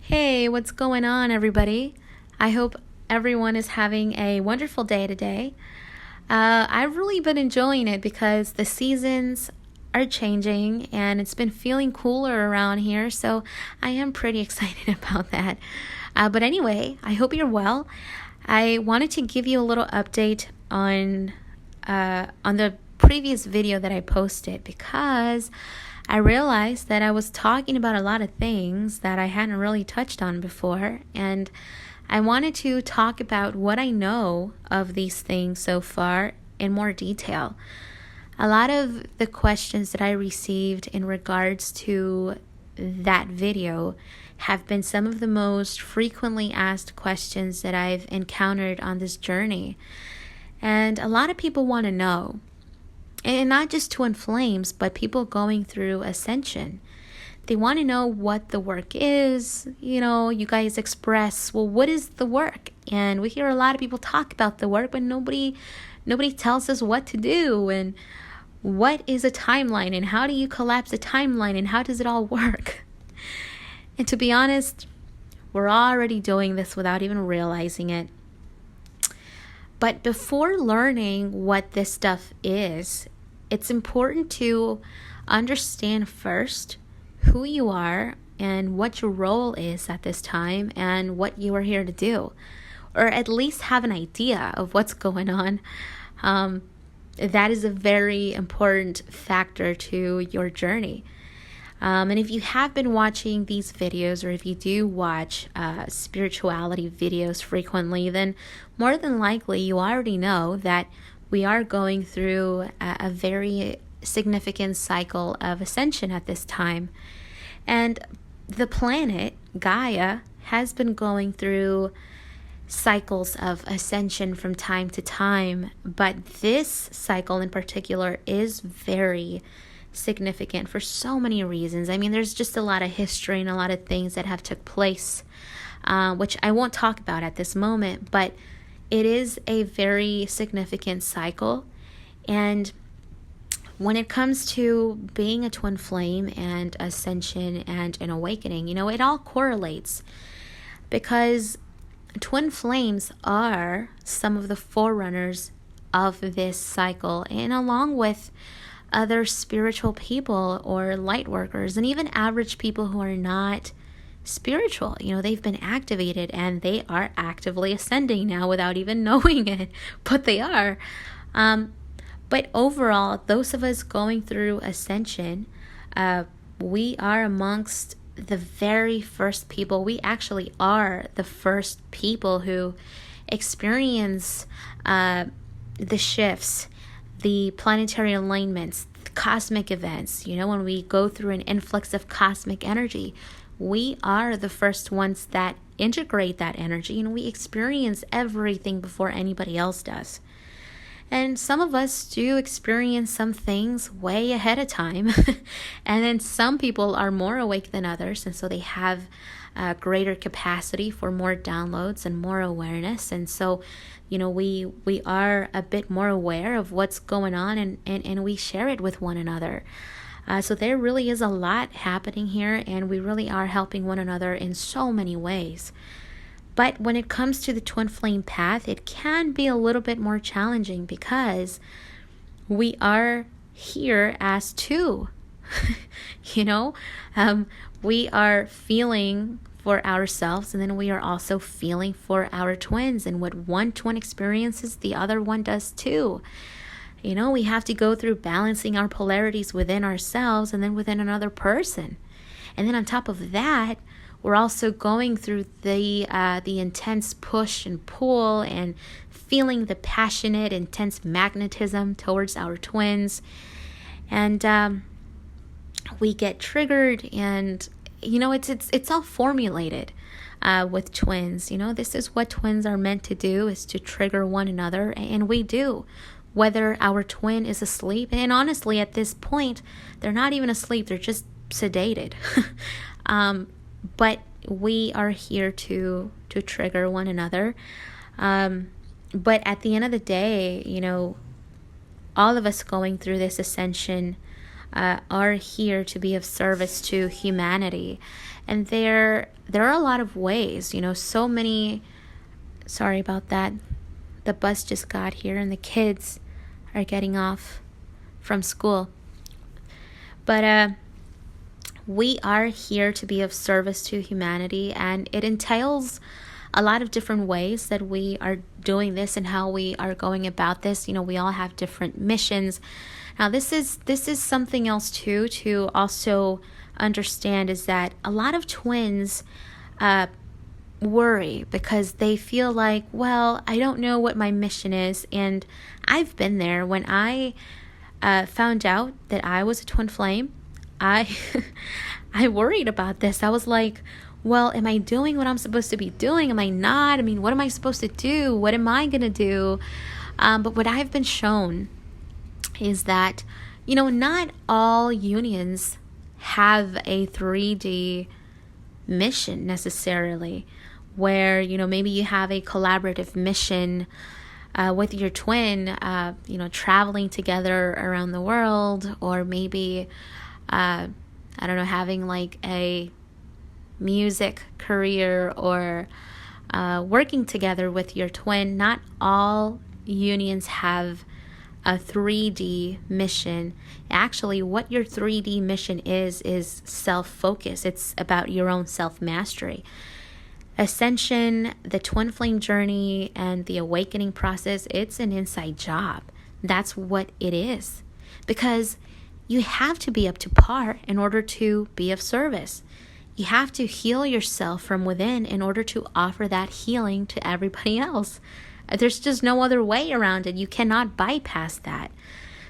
Hey, what's going on, everybody? I hope everyone is having a wonderful day today. I've really been enjoying it because the seasons are changing and it's been feeling cooler around here, so I am pretty excited about that. But anyway, I hope you're well. I wanted to give you a little update on the previous video that I posted because I realized that I was talking about a lot of things that I hadn't really touched on before, and I wanted to talk about what I know of these things so far in more detail. A lot of the questions that I received in regards to that video have been some of the most frequently asked questions that I've encountered on this journey. And a lot of people want to know, and not just twin flames, but people going through ascension. They want to know what the work is. You guys express, well, what is the work? And we hear a lot of people talk about the work, but nobody tells us what to do and what is a timeline and how do you collapse a timeline and how does it all work? And to be honest, we're already doing this without even realizing it. But before learning what this stuff is, it's important to understand first who you are and what your role is at this time and what you are here to do, or at least have an idea of what's going on. That is a very important factor to your journey. And if you have been watching these videos, or if you do watch spirituality videos frequently, then more than likely you already know that we are going through a very significant cycle of ascension at this time. And the planet, Gaia, has been going through cycles of ascension from time to time. But this cycle in particular is very significant for so many reasons. I mean, there's just a lot of history and a lot of things that have took place, which I won't talk about at this moment, but it is a very significant cycle. And when it comes to being a twin flame and ascension and an awakening, it all correlates because twin flames are some of the forerunners of this cycle, and along with other spiritual people or light workers and even average people who are not spiritual. They've been activated and they are actively ascending now without even knowing it, but they are. But overall, those of us going through ascension, we are amongst the very first people. We actually are the first people who experience the shifts, the planetary alignments, the cosmic events. When we go through an influx of cosmic energy, we are the first ones that integrate that energy, and we experience everything before anybody else does. And some of us do experience some things way ahead of time. And then some people are more awake than others, and so they have greater capacity for more downloads and more awareness. And so, we are a bit more aware of what's going on, and we share it with one another. So there really is a lot happening here, and we really are helping one another in so many ways. But when it comes to the twin flame path, it can be a little bit more challenging because we are here as two. We are feeling for ourselves, and then we are also feeling for our twins. And what one twin experiences, the other one does too. We have to go through balancing our polarities within ourselves and then within another person. And then on top of that, we're also going through the intense push and pull and feeling the passionate, intense magnetism towards our twins. And we get triggered, and it's all formulated with twins. This is what twins are meant to do, is to trigger one another, and we do. Whether our twin is asleep, and honestly at this point they're not even asleep, they're just sedated. But we are here to trigger one another. But at the end of the day, all of us going through this ascension are here to be of service to humanity. And there are a lot of ways, so many. Sorry about that. The bus just got here and the kids are getting off from school. But we are here to be of service to humanity, and it entails a lot of different ways that we are doing this and how we are going about this. We all have different missions. Now, this is something else too to also understand, is that a lot of twins worry because they feel like, well, I don't know what my mission is. And I've been there. When I found out that I was a twin flame, I worried about this. I was like, well, am I doing what I'm supposed to be doing? Am I not? I mean, what am I supposed to do? What am I going to do? But what I've been shown is that, not all unions have a 3D mission necessarily, where, maybe you have a collaborative mission with your twin, traveling together around the world, or maybe, I don't know, having like a music career, or working together with your twin. Not all unions have a 3D mission. Actually, what your 3D mission is self-focus. It's about your own self-mastery. Ascension, the twin flame journey, and the awakening process, it's an inside job. That's what it is. Because you have to be up to par in order to be of service. You have to heal yourself from within in order to offer that healing to everybody else. There's just no other way around it. You cannot bypass that.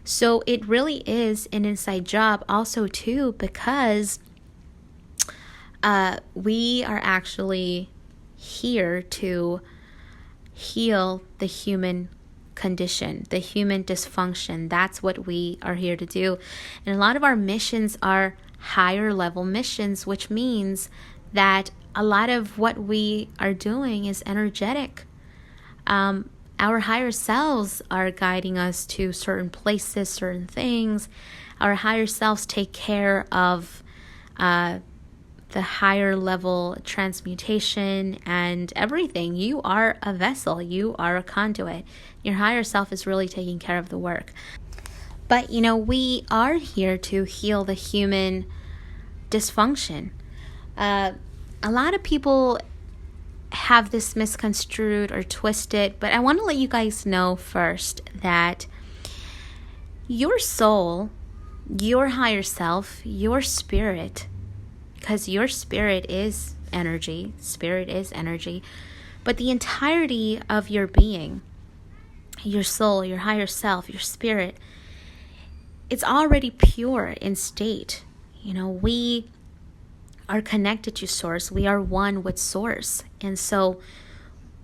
So it really is an inside job also too, because we are actually here to heal the human condition, the human dysfunction. That's what we are here to do. And a lot of our missions are higher level missions, which means that a lot of what we are doing is energetic. Our higher selves are guiding us to certain places, certain things. Our higher selves take care of the higher level transmutation and everything. You are a vessel. You are a conduit. Your higher self is really taking care of the work. But, we are here to heal the human dysfunction. A lot of people have this misconstrued or twisted, but I want to let you guys know first that your soul, your higher self, your spirit, because your spirit is energy, but the entirety of your being, your soul, your higher self, your spirit, it's already pure in state. We are connected to Source. We are one with Source. And so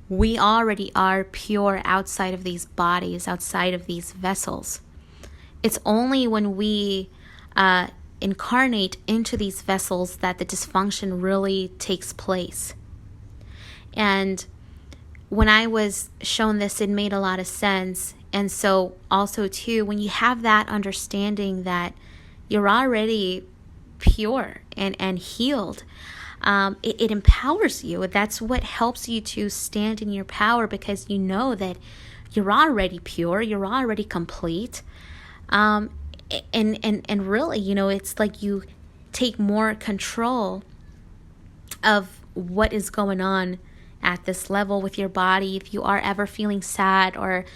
we already are pure outside of these bodies, outside of these vessels. It's only when we incarnate into these vessels that the dysfunction really takes place. And when I was shown this, it made a lot of sense. And so also too, when you have that understanding that you're already pure and healed, it empowers you. That's what helps you to stand in your power, because you know that you're already pure, you're already complete. And really, it's like you take more control of what is going on at this level with your body. If you are ever feeling sad, or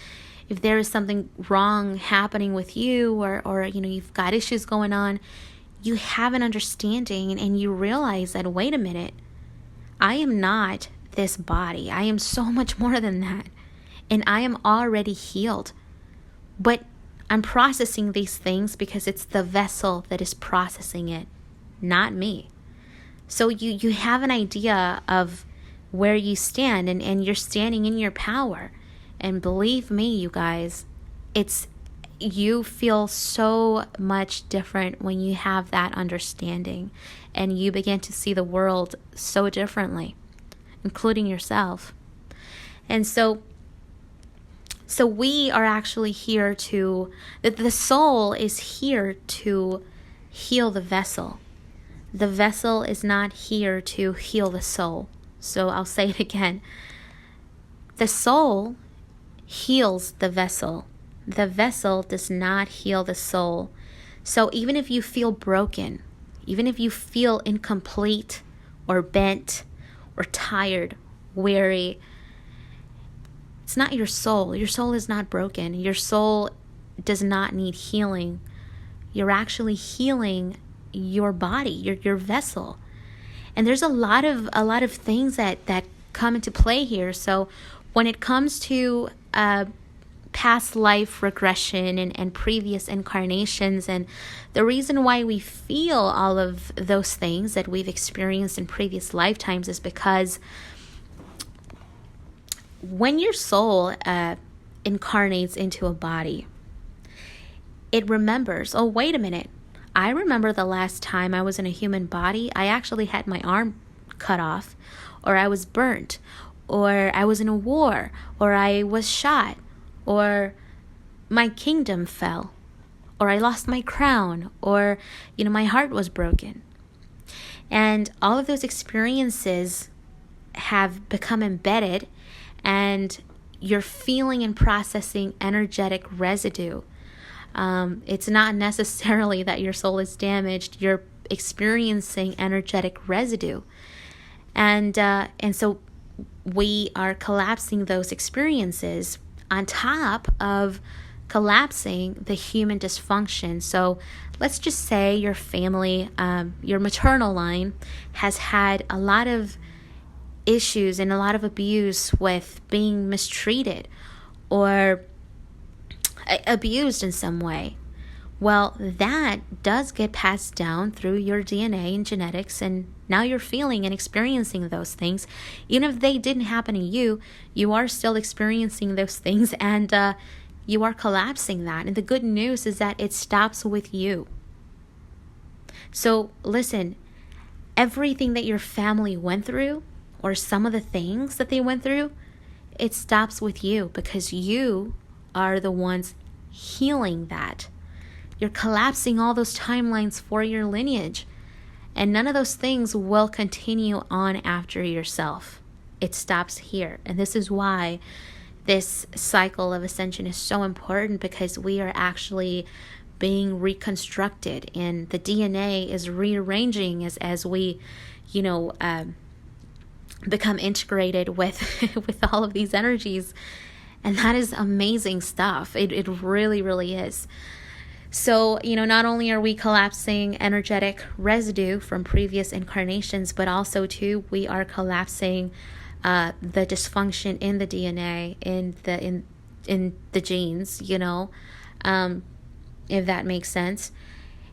if there is something wrong happening with you, or you've got issues going on, you have an understanding and you realize that, wait a minute, I am not this body. I am so much more than that. And I am already healed. But I'm processing these things because it's the vessel that is processing it, not me. So you have an idea of where you stand, and you're standing in your power. And believe me, you guys, you feel so much different when you have that understanding, and you begin to see the world so differently, including yourself. And so we are actually here the soul is here to heal the vessel. The vessel is not here to heal the soul. So I'll say it again. The soul heals the vessel. The vessel does not heal the soul. So even if you feel broken, even if you feel incomplete or bent or tired, weary, it's not your soul. Your soul is not broken. Your soul does not need healing. You're actually healing your body, your vessel. And there's a lot of things that come into play here. So when it comes to past life regression and previous incarnations, and the reason why we feel all of those things that we've experienced in previous lifetimes is because when your soul incarnates into a body, it remembers, oh, wait a minute, I remember the last time I was in a human body, I actually had my arm cut off, or I was burnt, or I was in a war, or I was shot, or my kingdom fell, or I lost my crown, or, my heart was broken. And all of those experiences have become embedded, and you're feeling and processing energetic residue. It's not necessarily that your soul is damaged. You're experiencing energetic residue. And so we are collapsing those experiences on top of collapsing the human dysfunction. So let's just say your family, your maternal line has had a lot of issues and a lot of abuse with being mistreated or abused in some way. Well, that does get passed down through your DNA and genetics, and now you're feeling and experiencing those things. Even if they didn't happen to you, you are still experiencing those things, and you are collapsing that. And the good news is that it stops with you. So listen, everything that your family went through, or some of the things that they went through, it stops with you because you are the ones healing that. You're collapsing all those timelines for your lineage, and none of those things will continue on after yourself. It stops here. And this is why this cycle of ascension is so important, because we are actually being reconstructed, and the DNA is rearranging as we, become integrated with all of these energies. And that is amazing stuff. It really, really is. So, not only are we collapsing energetic residue from previous incarnations, but also too, we are collapsing the dysfunction in the DNA, in the genes, if that makes sense.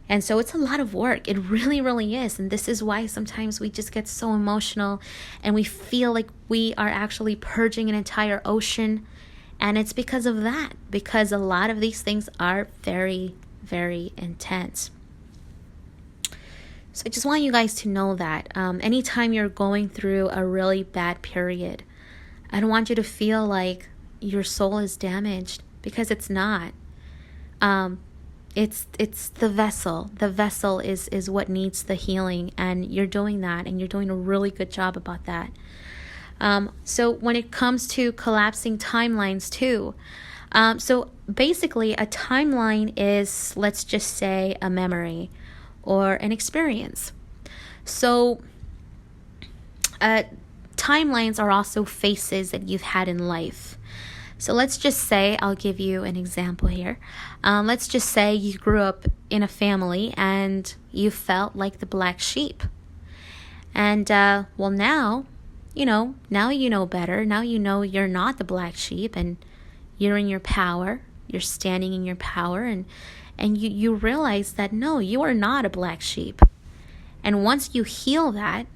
And so it's a lot of work. It really, really is. And this is why sometimes we just get so emotional and we feel like we are actually purging an entire ocean. And it's because of that, because a lot of these things are very, very intense. So I just want you guys to know that anytime you're going through a really bad period, I don't want you to feel like your soul is damaged, because it's not. It's the vessel. The vessel is what needs the healing, and you're doing that, and you're doing a really good job about that. So when it comes to collapsing timelines too, so basically a timeline is, let's just say, a memory or an experience. So timelines are also phases that you've had in life. So let's just say, I'll give you an example here. Let's just say you grew up in a family and you felt like the black sheep. And well, now you know better. Now you know you're not the black sheep, and you're in your power. You're standing in your power, and you realize that no, you are not a black sheep. And once you heal that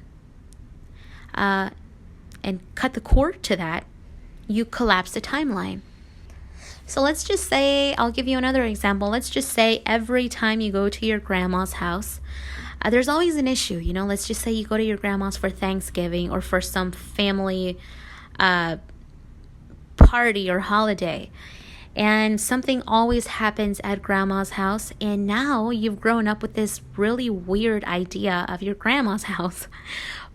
and cut the cord to that, you collapse the timeline. So let's just say, I'll give you another example. Let's just say every time you go to your grandma's house, there's always an issue. Let's just say you go to your grandma's for Thanksgiving or for some family party or holiday, And something always happens at grandma's house, and now you've grown up with this really weird idea of your grandma's house.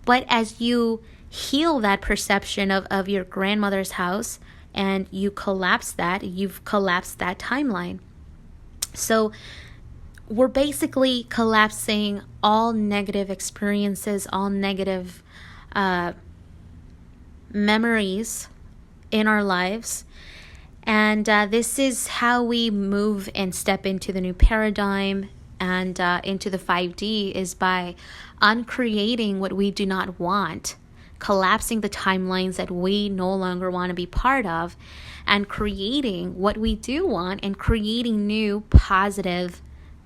But as you heal that perception of your grandmother's house and you collapse that, you've collapsed that timeline. So we're basically collapsing all negative experiences, all negative memories in our lives. And this is how we move and step into the new paradigm and into the 5D, is by uncreating what we do not want, collapsing the timelines that we no longer want to be part of, and creating what we do want, and creating new positive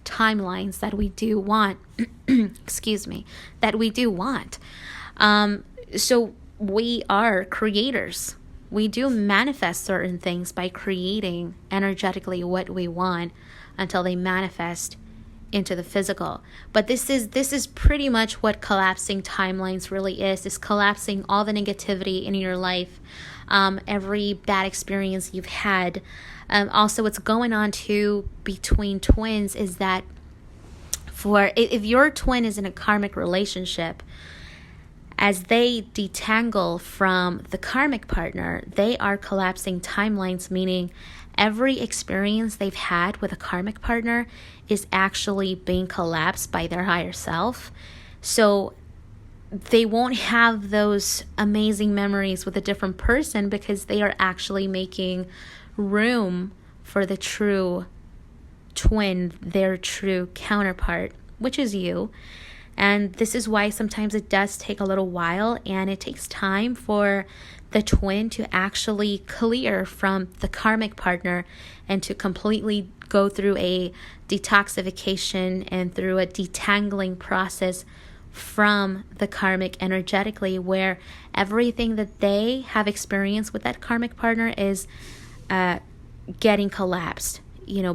timelines that we do want. Excuse me, that we do want. So we are creators. We do manifest certain things by creating energetically what we want until they manifest into the physical. But this is pretty much what collapsing timelines really is collapsing all the negativity in your life, every bad experience you've had. Also, what's going on too between twins is that if your twin is in a karmic relationship, as they detangle from the karmic partner, they are collapsing timelines, meaning every experience they've had with a karmic partner is actually being collapsed by their higher self. So they won't have those amazing memories with a different person because they are actually making room for the true twin, their true counterpart, which is you. And this is why sometimes it does take a little while, and it takes time for the twin to actually clear from the karmic partner and to completely go through a detoxification and through a detangling process from the karmic energetically, where everything that they have experienced with that karmic partner is getting collapsed,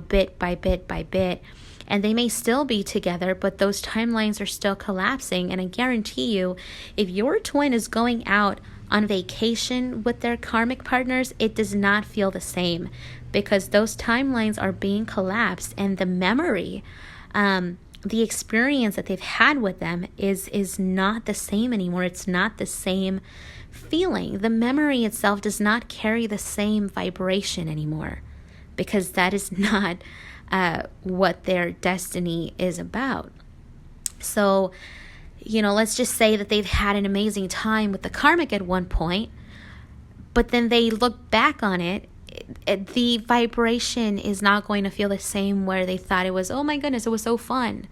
bit by bit by bit. And they may still be together, but those timelines are still collapsing. And I guarantee you, if your twin is going out on vacation with their karmic partners, it does not feel the same, because those timelines are being collapsed, and the memory, the experience that they've had with them is not the same anymore. It's not the same feeling. The memory itself does not carry the same vibration anymore, because that is not what their destiny is about. So, let's just say that they've had an amazing time with the karmic at one point, but then they look back on it, the vibration is not going to feel the same, where they thought it was, oh my goodness, it was so fun.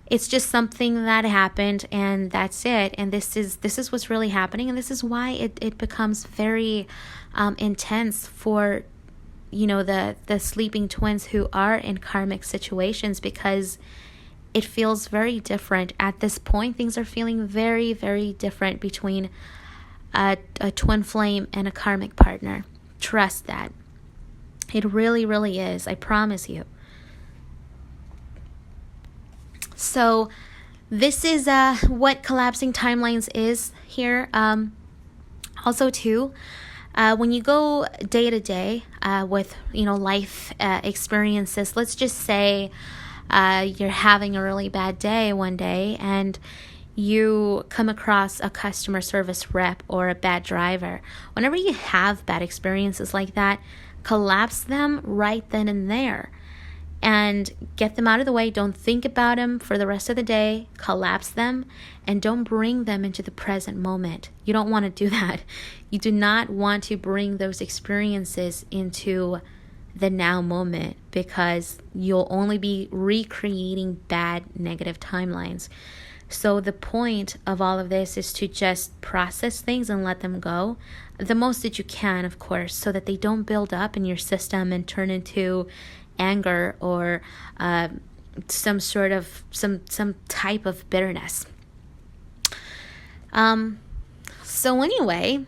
It's just something that happened, and that's it. And this is what's really happening, and this is why it becomes very intense for the sleeping twins who are in karmic situations, because it feels very different. At this point, things are feeling very, very different between a twin flame and a karmic partner. Trust that. It really, really is. I promise you. So this is what collapsing timelines is here. Also, too, when you go day to day with life experiences, let's just say you're having a really bad day one day and you come across a customer service rep or a bad driver. Whenever you have bad experiences like that, collapse them right then and there and get them out of the way. Don't think about them for the rest of the day. Collapse them and don't bring them into the present moment. You don't want to do that. You do not want to bring those experiences into the now moment, because you'll only be recreating bad negative timelines. So the point of all of this is to just process things and let them go the most that you can, of course, so that they don't build up in your system and turn into anger or some type of bitterness. So anyway,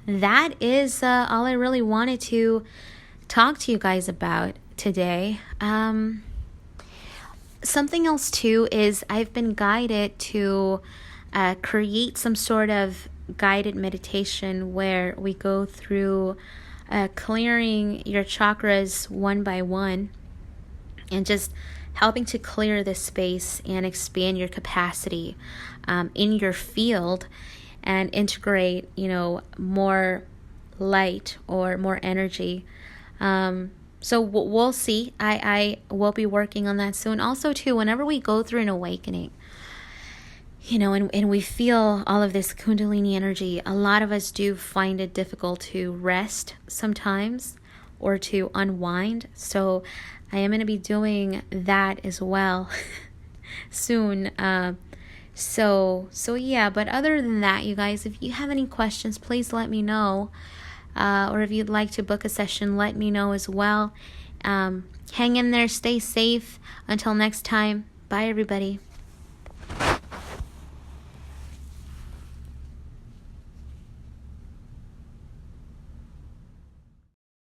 that is all I really wanted to talk to you guys about today. Something else too is I've been guided to create some sort of guided meditation where we go through clearing your chakras one by one, and just helping to clear this space and expand your capacity in your field, and integrate, more light or more energy. So we'll see. I will be working on that soon. Also, too, whenever we go through an awakening, and we feel all of this Kundalini energy, a lot of us do find it difficult to rest sometimes or to unwind. So I am going to be doing that as well soon. So yeah, but other than that, you guys, if you have any questions, please let me know. Or if you'd like to book a session, let me know as well. Hang in there, stay safe. Until next time, bye everybody.